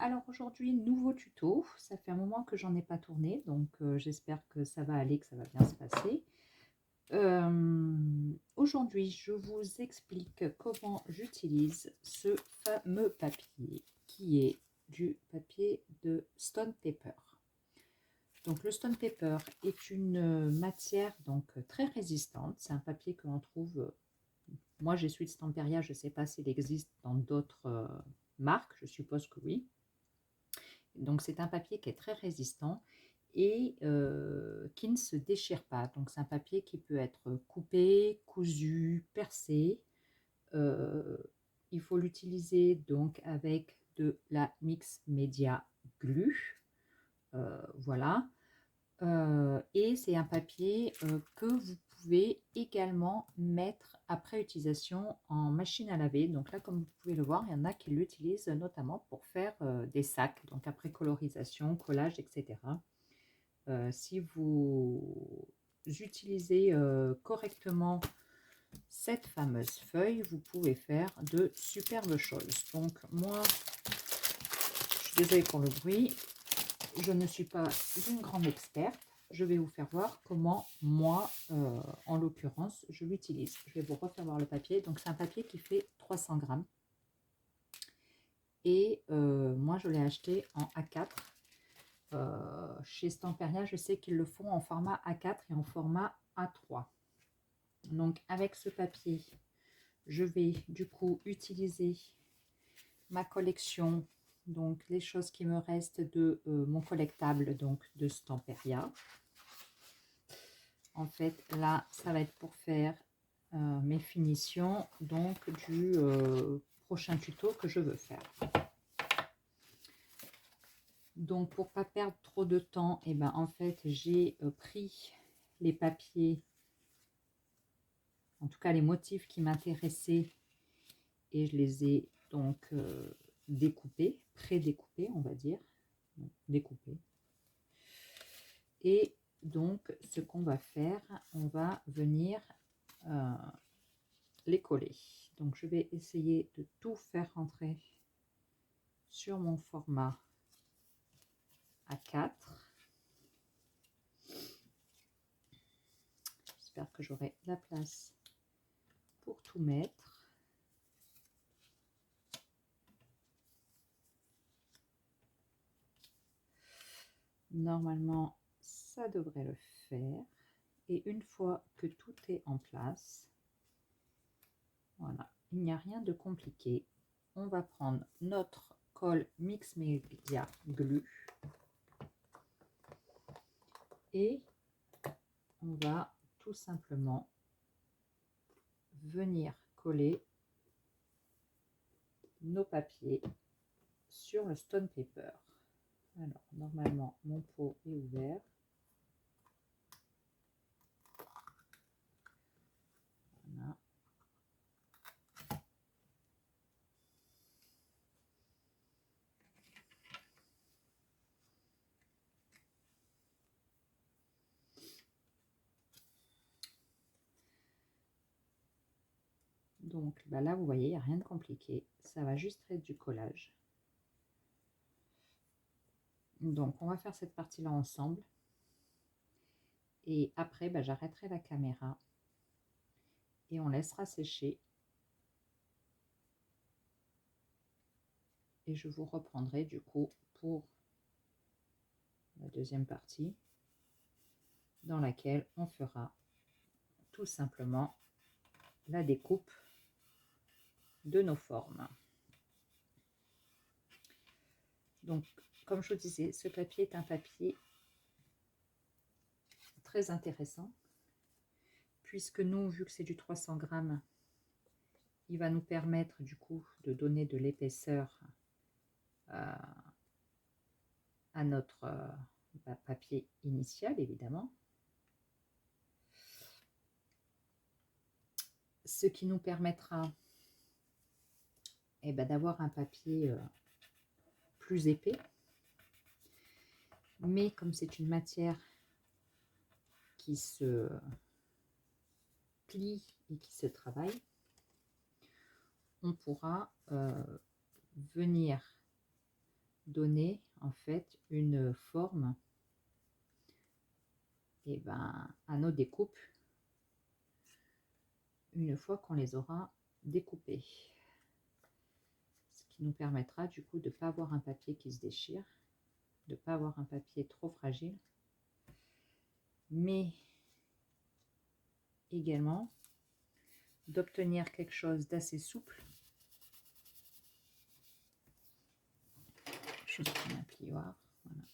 Alors aujourd'hui, nouveau tuto. Ça fait un moment que j'en ai pas tourné, donc j'espère que ça va aller, que ça va bien se passer. Aujourd'hui, je vous explique comment j'utilise ce fameux papier qui est du papier de Stone Paper. Donc le Stone Paper est une matière donc très résistante. C'est un papier que l'on trouve, moi j'ai celui de Stamperia, je ne sais pas s'il existe dans d'autres marques, je suppose que oui. Donc c'est un papier qui est très résistant et qui ne se déchire pas. Donc c'est un papier qui peut être coupé, cousu, percé. Il faut l'utiliser donc avec de la Mix Media Glue. Voilà. Et c'est un papier que vous pouvez également mettre après utilisation en machine à laver. Donc là, comme vous pouvez le voir, il y en a qui l'utilisent notamment pour faire des sacs, donc après colorisation, collage, etc. Si vous utilisez correctement cette fameuse feuille, vous pouvez faire de superbes choses. Donc moi, je suis désolée pour le bruit, je ne suis pas une grande experte. Je vais vous faire voir comment moi, en l'occurrence, je l'utilise. Je vais vous refaire voir le papier. Donc c'est un papier qui fait 300 grammes. Et moi, je l'ai acheté en A4. Chez Stamperia, je sais qu'ils le font en format A4 et en format A3. Donc avec ce papier, je vais du coup utiliser ma collection, donc les choses qui me restent de mon collectable donc de Stamperia. En fait, là, ça va être pour faire mes finitions donc du prochain tuto que je veux faire. Donc, pour pas perdre trop de temps, et ben en fait, j'ai pris les papiers, en tout cas les motifs qui m'intéressaient, et je les ai donc découpés, pré-découpés, on va dire, découpés. Et donc, ce qu'on va faire, on va venir les coller. Donc, je vais essayer de tout faire rentrer sur mon format A4. J'espère que j'aurai la place pour tout mettre. Normalement, ça devrait le faire. Et une fois que tout est en place, voilà, il n'y a rien de compliqué. On va prendre notre colle Mix Media Glue et on va tout simplement venir coller nos papiers sur le Stone Paper. Alors, normalement, mon pot est ouvert. Voilà. Donc bah là, vous voyez, il n'y a rien de compliqué. Ça va juste être du collage. Donc, on va faire cette partie-là ensemble. Et après, bah, j'arrêterai la caméra et on laissera sécher. Et je vous reprendrai du coup pour la deuxième partie dans laquelle on fera tout simplement la découpe de nos formes. Donc, comme je vous disais, ce papier est un papier très intéressant puisque nous, vu que c'est du 300 grammes, il va nous permettre du coup de donner de l'épaisseur à notre papier initial, évidemment. Ce qui nous permettra d'avoir un papier plus épais. Mais comme c'est une matière qui se plie et qui se travaille, on pourra venir donner en fait une forme et ben, à nos découpes une fois qu'on les aura découpées. Ce qui nous permettra du coup de ne pas avoir un papier qui se déchire, de ne pas avoir un papier trop fragile, mais également d'obtenir quelque chose d'assez souple. Juste un plioir, voilà.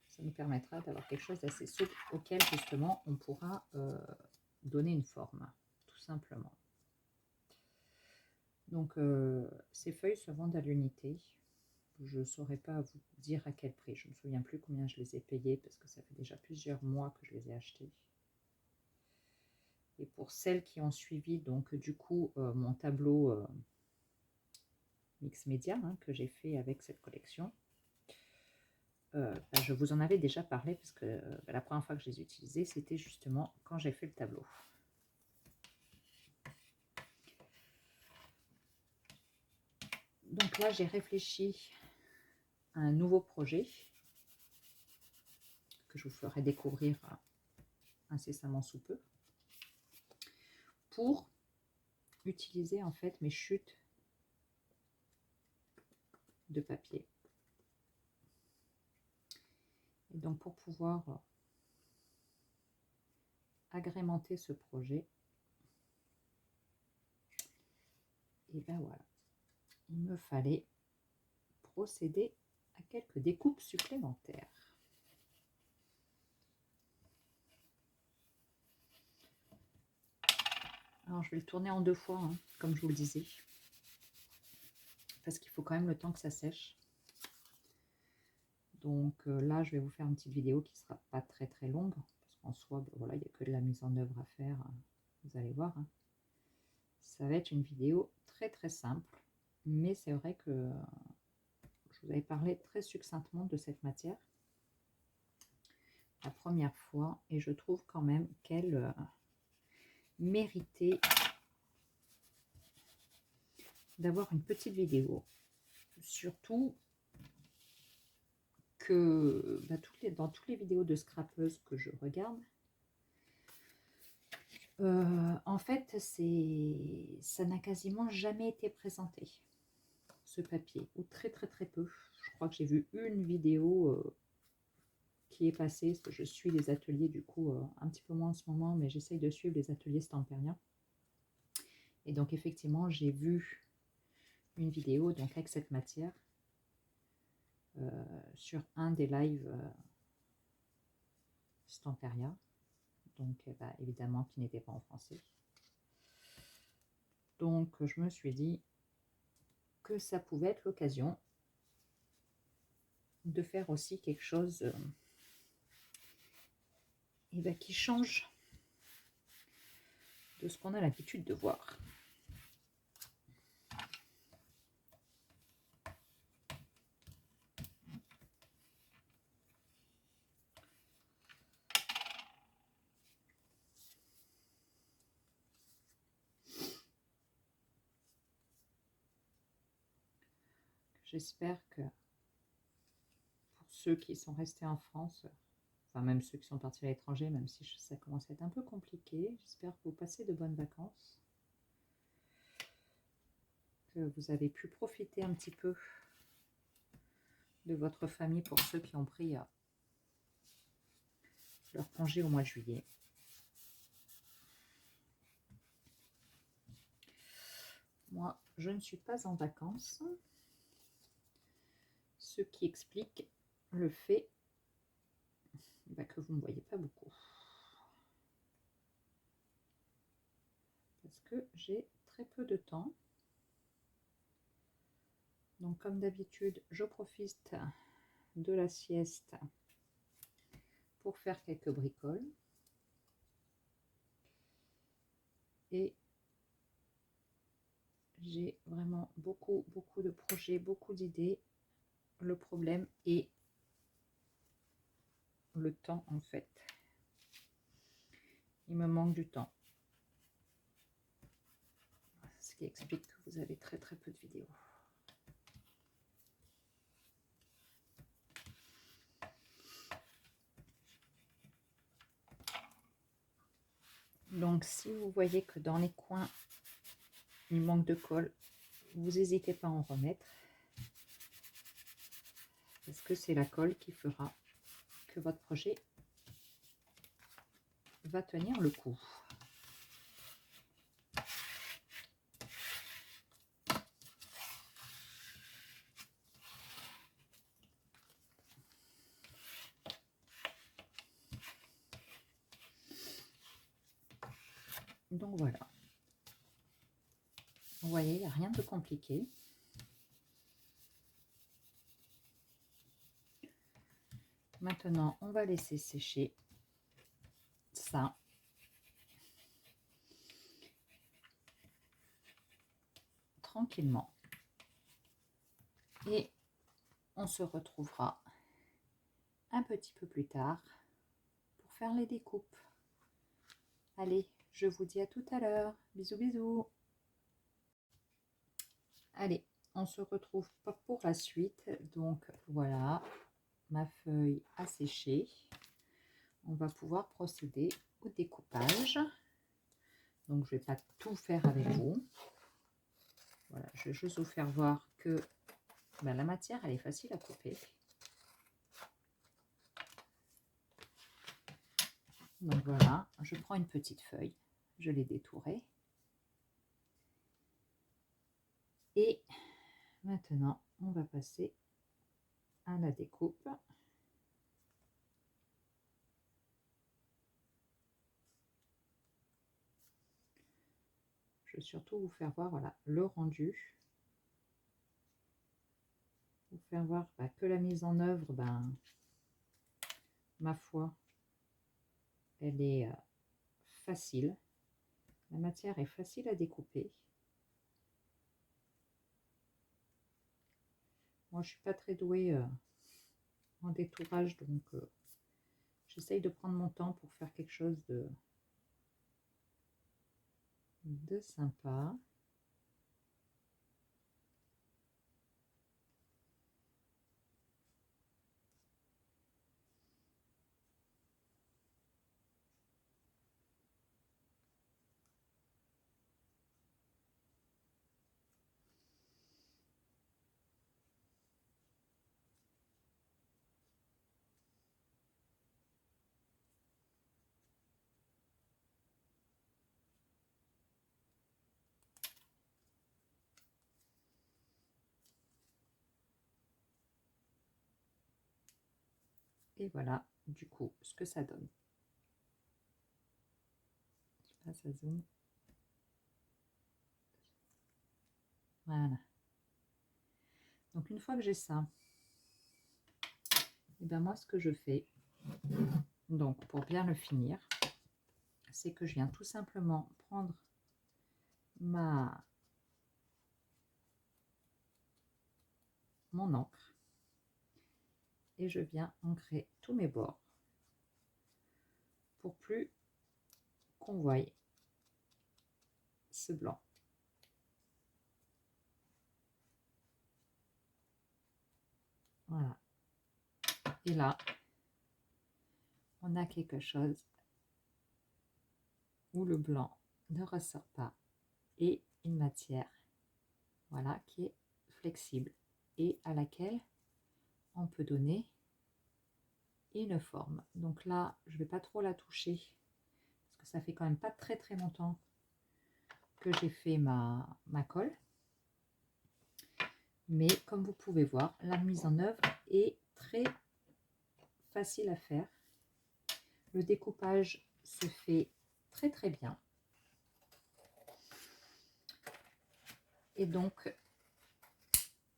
Ça nous permettra d'avoir quelque chose d'assez souple auquel justement on pourra donner une forme, tout simplement. Donc ces feuilles se vendent à l'unité. Je ne saurais pas vous dire à quel prix. Je ne me souviens plus combien je les ai payées parce que ça fait déjà plusieurs mois que je les ai achetées. Et pour celles qui ont suivi donc du coup mon tableau mix média que j'ai fait avec cette collection, je vous en avais déjà parlé parce que la première fois que je les ai utilisées, c'était justement quand j'ai fait le tableau. Donc là, j'ai réfléchi à un nouveau projet que je vous ferai découvrir incessamment sous peu pour utiliser en fait mes chutes de papier. Et donc pour pouvoir agrémenter ce projet, et ben voilà, il me fallait procéder à quelques découpes supplémentaires. Alors je vais le tourner en 2 fois, comme je vous le disais, parce qu'il faut quand même le temps que ça sèche. Donc là, je vais vous faire une petite vidéo qui ne sera pas très très longue, parce qu'en soi, ben, voilà, il n'y a que de la mise en œuvre à faire, vous allez voir. Ça va être une vidéo très très simple, mais c'est vrai que je vous avais parlé très succinctement de cette matière la première fois, et je trouve quand même qu'elle méritait d'avoir une petite vidéo. Surtout que dans toutes les vidéos de scrapeuse que je regarde, en fait, ça n'a quasiment jamais été présenté, ce papier, ou très très très peu. Je crois que j'ai vu une vidéo qui est passée, parce que je suis les ateliers du coup un petit peu moins en ce moment, mais j'essaye de suivre les ateliers Stampéria. Et donc effectivement, j'ai vu une vidéo donc avec cette matière sur un des lives Stampéria, donc bah, évidemment qui n'était pas en français. Donc je me suis dit que ça pouvait être l'occasion de faire aussi quelque chose et bah, qui change de ce qu'on a l'habitude de voir. J'espère que pour ceux qui sont restés en France, enfin même ceux qui sont partis à l'étranger, même si ça commence à être un peu compliqué, j'espère que vous passez de bonnes vacances, que vous avez pu profiter un petit peu de votre famille pour ceux qui ont pris leur congé au mois de juillet. Moi, je ne suis pas en vacances, ce qui explique le fait que vous ne me voyez pas beaucoup. Parce que j'ai très peu de temps. Donc comme d'habitude, je profite de la sieste pour faire quelques bricoles. Et j'ai vraiment beaucoup de projets, beaucoup d'idées. Le problème est le temps en fait. Il me manque du temps. Ce qui explique que vous avez très peu de vidéos. Donc si vous voyez que dans les coins il manque de colle, vous n'hésitez pas à en remettre, parce que c'est la colle qui fera que votre projet va tenir le coup. Donc voilà, vous voyez, il n'y a rien de compliqué. Maintenant, on va laisser sécher ça. Tranquillement. Et on se retrouvera un petit peu plus tard pour faire les découpes. Allez, je vous dis à tout à l'heure. Bisous, bisous. Allez, on se retrouve pour la suite. Donc voilà, ma feuille a séché. On va pouvoir procéder au découpage. Donc je ne vais pas tout faire avec vous. Voilà, je vais juste vous faire voir que la matière, elle est facile à couper. Donc voilà, je prends une petite feuille, je l'ai détourée. Et maintenant, on va passer à la découpe. Je vais surtout vous faire voir, voilà, le rendu. Vous faire voir que la mise en œuvre, ma foi, elle est facile. La matière est facile à découper. Moi, je suis pas très douée en détourage, donc j'essaye de prendre mon temps pour faire quelque chose de sympa. Et voilà, du coup, ce que ça donne. Je sais pas, ça zoome. Voilà. Donc, une fois que j'ai ça, et ben moi, ce que je fais, donc pour bien le finir, c'est que je viens tout simplement prendre mon encre et je viens ancrer tous mes bords pour plus qu'on voie ce blanc. Voilà. Et là, on a quelque chose où le blanc ne ressort pas et une matière, voilà, qui est flexible et à laquelle on peut donner une forme. Donc là, je vais pas trop la toucher parce que ça fait quand même pas très longtemps que j'ai fait ma colle. Mais comme vous pouvez voir, la mise en œuvre est très facile à faire. Le découpage se fait très bien. Et donc,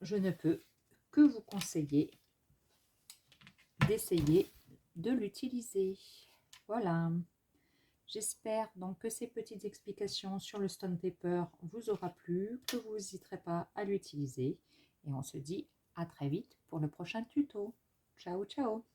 je ne peux que vous conseiller d'essayer de l'utiliser. Voilà. J'espère donc que ces petites explications sur le stone paper vous aura plu, que vous n'hésiterez pas à l'utiliser. Et on se dit à très vite pour le prochain tuto. Ciao, ciao!